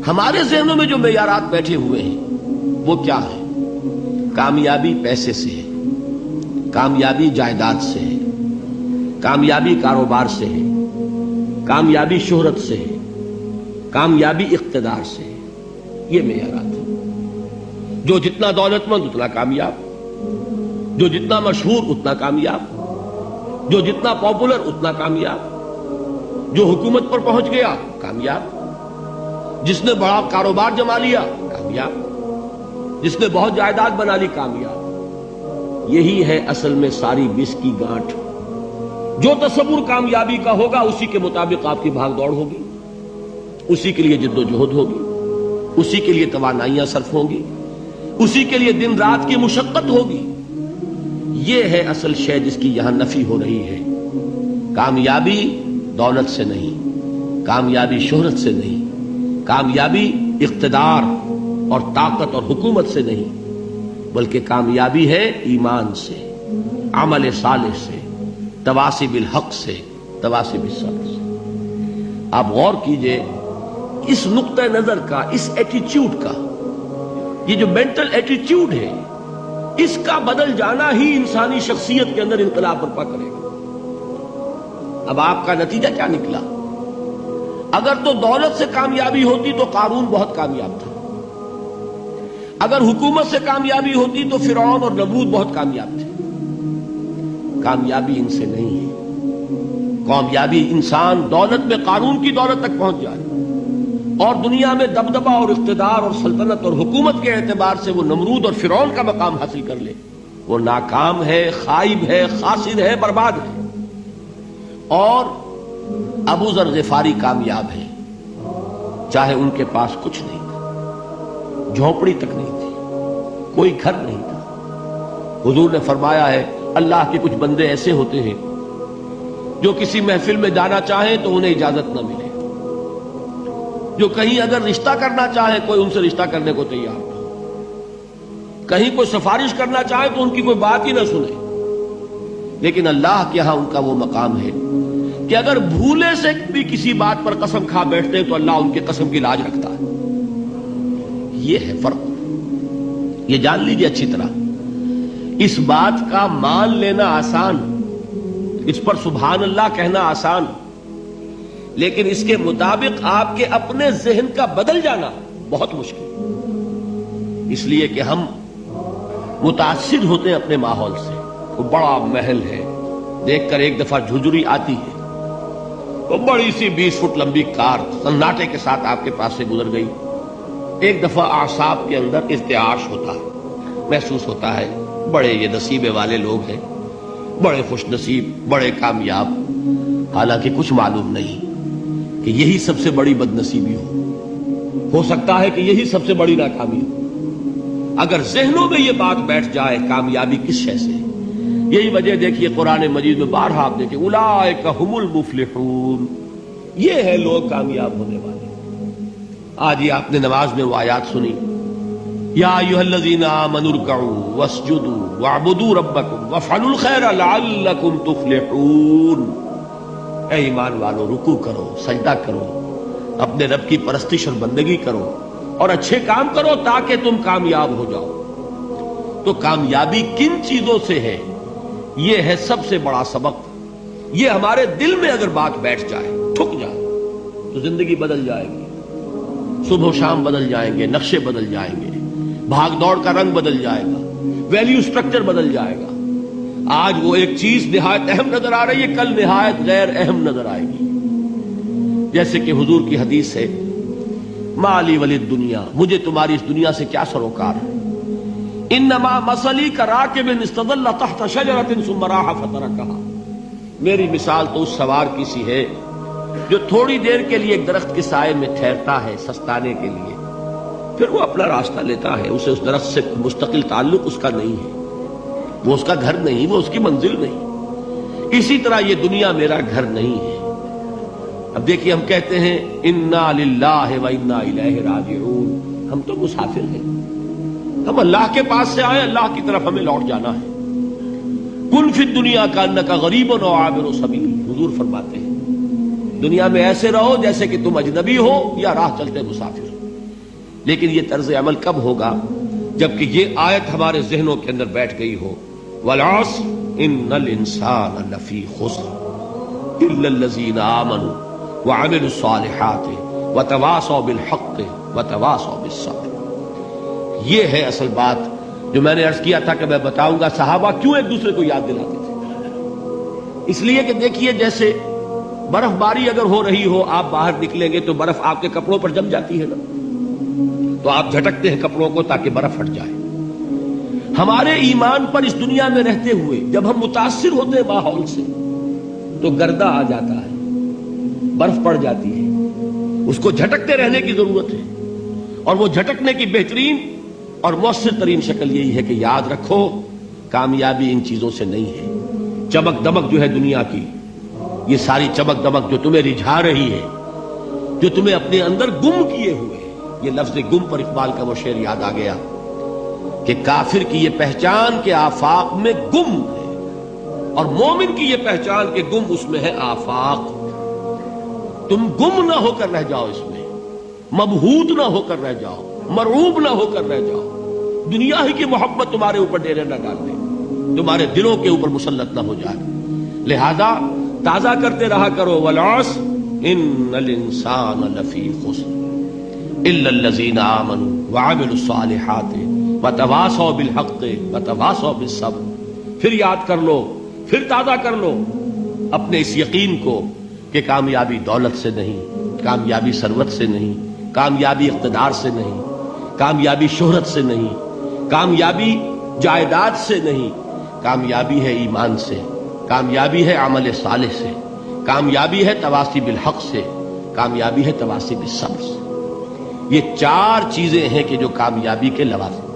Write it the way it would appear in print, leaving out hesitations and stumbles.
ہمارے ذہنوں میں جو معیارات بیٹھے ہوئے ہیں وہ کیا ہے؟ کامیابی پیسے سے ہے، کامیابی جائیداد سے ہے، کامیابی کاروبار سے ہے، کامیابی شہرت سے ہے، کامیابی اقتدار سے ہے. یہ معیارات ہیں. جو جتنا دولت مند اتنا کامیاب، جو جتنا مشہور اتنا کامیاب، جو جتنا پاپولر اتنا کامیاب، جو حکومت پر پہنچ گیا کامیاب، جس نے بڑا کاروبار جما لیا کامیاب، جس نے بہت جائیداد بنا لی کامیاب. یہی ہے اصل میں ساری بس کی گانٹھ. جو تصور کامیابی کا ہوگا اسی کے مطابق آپ کی بھاگ دوڑ ہوگی، اسی کے لیے جد و جہد ہوگی، اسی کے لیے توانائیاں صرف ہوں گی، اسی کے لیے دن رات کی مشقت ہوگی. یہ ہے اصل شے جس کی یہاں نفی ہو رہی ہے. کامیابی دولت سے نہیں، کامیابی شہرت سے نہیں، کامیابی اقتدار اور طاقت اور حکومت سے نہیں، بلکہ کامیابی ہے ایمان سے، عمل صالح سے، تواصی بالحق سے، تواصی بالصبر سے. آپ غور کیجئے اس نقطہ نظر کا، اس ایٹیچیوڈ کا، یہ جو مینٹل ایٹیچیوڈ ہے، اس کا بدل جانا ہی انسانی شخصیت کے اندر انقلاب برپا کرے گا. اب آپ کا نتیجہ کیا نکلا؟ اگر تو دولت سے کامیابی ہوتی تو قارون بہت کامیاب تھا، اگر حکومت سے کامیابی ہوتی تو فرعون اور نمرود بہت کامیاب تھے. کامیابی ان سے نہیں ہے. کامیابی انسان دولت میں قارون کی دولت تک پہنچ جائے اور دنیا میں دبدبہ اور اقتدار اور سلطنت اور حکومت کے اعتبار سے وہ نمرود اور فرعون کا مقام حاصل کر لے، وہ ناکام ہے، خائب ہے، خاسر ہے، برباد ہے. اور ابو ذر غفاری کامیاب ہے، چاہے ان کے پاس کچھ نہیں تھا، جھونپڑی تک نہیں تھی، کوئی گھر نہیں تھا. حضور نے فرمایا ہے اللہ کے کچھ بندے ایسے ہوتے ہیں جو کسی محفل میں جانا چاہیں تو انہیں اجازت نہ ملے، جو کہیں اگر رشتہ کرنا چاہے کوئی ان سے رشتہ کرنے کو تیار نہ، کہیں کوئی سفارش کرنا چاہے تو ان کی کوئی بات ہی نہ سنے. لیکن اللہ کے ہاں ان کا وہ مقام ہے کہ اگر بھولے سے بھی کسی بات پر قسم کھا بیٹھتے تو اللہ ان کے قسم کی لاج رکھتا ہے. یہ ہے فرق. یہ جان لیجیے اچھی طرح. اس بات کا مان لینا آسان، اس پر سبحان اللہ کہنا آسان، لیکن اس کے مطابق آپ کے اپنے ذہن کا بدل جانا بہت مشکل. اس لیے کہ ہم متاثر ہوتے ہیں اپنے ماحول سے. وہ بڑا محل ہے، دیکھ کر ایک دفعہ جھجری آتی ہے، وہ بڑی سی 20 فٹ لمبی کار سناٹے کے ساتھ آپ کے پاس سے گزر گئی. ایک دفعہ اعصاب کے اندر ارتعاش ہوتا ہے، محسوس ہوتا ہے بڑے یہ نصیبے والے لوگ ہیں، بڑے خوش نصیب، بڑے کامیاب. حالانکہ کچھ معلوم نہیں کہ یہی سب سے بڑی بد نصیبی ہو سکتا ہے کہ یہی سب سے بڑی ناکامی ہو. اگر ذہنوں میں یہ بات بیٹھ جائے کامیابی کس شے سے. یہی وجہ دیکھیے قرآن مجید میں بارہا آپ دیکھیں اولئک ھم المفلحون، یہ ہے لوگ کامیاب ہونے والے. آج یہ آپ نے نماز میں وہ آیات سنی، یا ایھا الذین آمنوا ارکعوا واسجدوا واعبدوا ربکم وافعلوا الخیر لعلکم تفلحون. اے ایمان والو، رکوع کرو، سجدہ کرو، اپنے رب کی پرستش اور بندگی کرو اور اچھے کام کرو تاکہ تم کامیاب ہو جاؤ. تو کامیابی کن چیزوں سے ہے؟ یہ ہے سب سے بڑا سبق. یہ ہمارے دل میں اگر بات بیٹھ جائے، ٹھک جائے، تو زندگی بدل جائے گی. صبح و شام بدل جائیں گے، نقشے بدل جائیں گے، بھاگ دوڑ کا رنگ بدل جائے گا، ویلیو سٹرکچر بدل جائے گا. آج وہ ایک چیز نہایت اہم نظر آ رہی ہے، کل نہایت غیر اہم نظر آئے گی. جیسے کہ حضور کی حدیث ہے، مالی ولی دنیا، مجھے تمہاری اس دنیا سے کیا سروکار ہے. انما مثلی کراکب استظل تحت شجرۃ ثم راح فترکها، میری مثال تو اس سوار کی سی ہے جو تھوڑی دیر کے لیے ایک درخت کے سائے میں ٹھہرتا ہے سستانے کے لیے، پھر وہ اپنا راستہ لیتا ہے. اسے اس درخت سے مستقل تعلق اس کا نہیں ہے، وہ اس کا گھر نہیں، وہ اس کی منزل نہیں. اسی طرح یہ دنیا میرا گھر نہیں ہے. اب دیکھیے ہم کہتے ہیں انا للہ و انا الیہ راجعون، ہم تو مسافر ہیں، ہم اللہ کے پاس سے آئے، اللہ کی طرف ہمیں لوٹ جانا ہے. کن فی الدنیا کانک غریب و عابر سبیل، حضور فرماتے ہیں دنیا میں ایسے رہو جیسے کہ تم اجنبی ہو یا راہ چلتے مسافر. لیکن یہ طرز عمل کب ہوگا؟ جبکہ یہ آیت ہمارے ذہنوں کے اندر بیٹھ گئی ہو. والعصر ان الانسان لفی خسر الا الذین آمنوا وعملوا الصالحات وتواصوا بالحق وتواصوا بالصبر. یہ ہے اصل بات جو میں نے عرض کیا تھا کہ میں بتاؤں گا صحابہ کیوں ایک دوسرے کو یاد دلاتے تھے. اس لیے کہ دیکھیے جیسے برف باری اگر ہو رہی ہو، آپ باہر نکلیں گے تو برف آپ کے کپڑوں پر جم جاتی ہے نا، تو آپ جھٹکتے ہیں کپڑوں کو تاکہ برف ہٹ جائے. ہمارے ایمان پر اس دنیا میں رہتے ہوئے جب ہم متاثر ہوتے ہیں ماحول سے تو گردہ آ جاتا ہے، برف پڑ جاتی ہے. اس کو جھٹکتے رہنے کی ضرورت ہے، اور وہ جھٹکنے کی بہترین اور مؤثر ترین شکل یہی ہے کہ یاد رکھو کامیابی ان چیزوں سے نہیں ہے. چمک دمک جو ہے دنیا کی، یہ ساری چمک دمک جو تمہیں رجھا رہی ہے، جو تمہیں اپنے اندر گم کیے ہوئے، یہ لفظ گم پر اقبال کا وہ شعر یاد آ گیا کہ کافر کی یہ پہچان کے آفاق میں گم ہے، اور مومن کی یہ پہچان کے گم اس میں ہے آفاق. تم گم نہ ہو کر رہ جاؤ، اس میں مبہوت نہ ہو کر رہ جاؤ، مرعوب نہ ہو کر رہ جاؤ. دنیا ہی کی محبت تمہارے اوپر ڈیرے نہ ڈال دے، تمہارے دلوں کے اوپر مسلط نہ ہو جائے. لہذا تازہ کرتے رہا کرو والعصر ان الانسان لفی خسر الا الذین آمنوا وعملوا الصالحات وتواصوا بالحق وتواصوا بالصبر. پھر یاد کر لو، پھر تازہ کر لو اپنے اس یقین کو کہ کامیابی دولت سے نہیں، کامیابی ثروت سے نہیں، کامیابی اقتدار سے نہیں، کامیابی شہرت سے نہیں، کامیابی جائیداد سے نہیں. کامیابی ہے ایمان سے، کامیابی ہے عمل صالح سے، کامیابی ہے تواصی بالحق سے، کامیابی ہے تواصی بالصبر سے. یہ چار چیزیں ہیں کہ جو کامیابی کے لوازم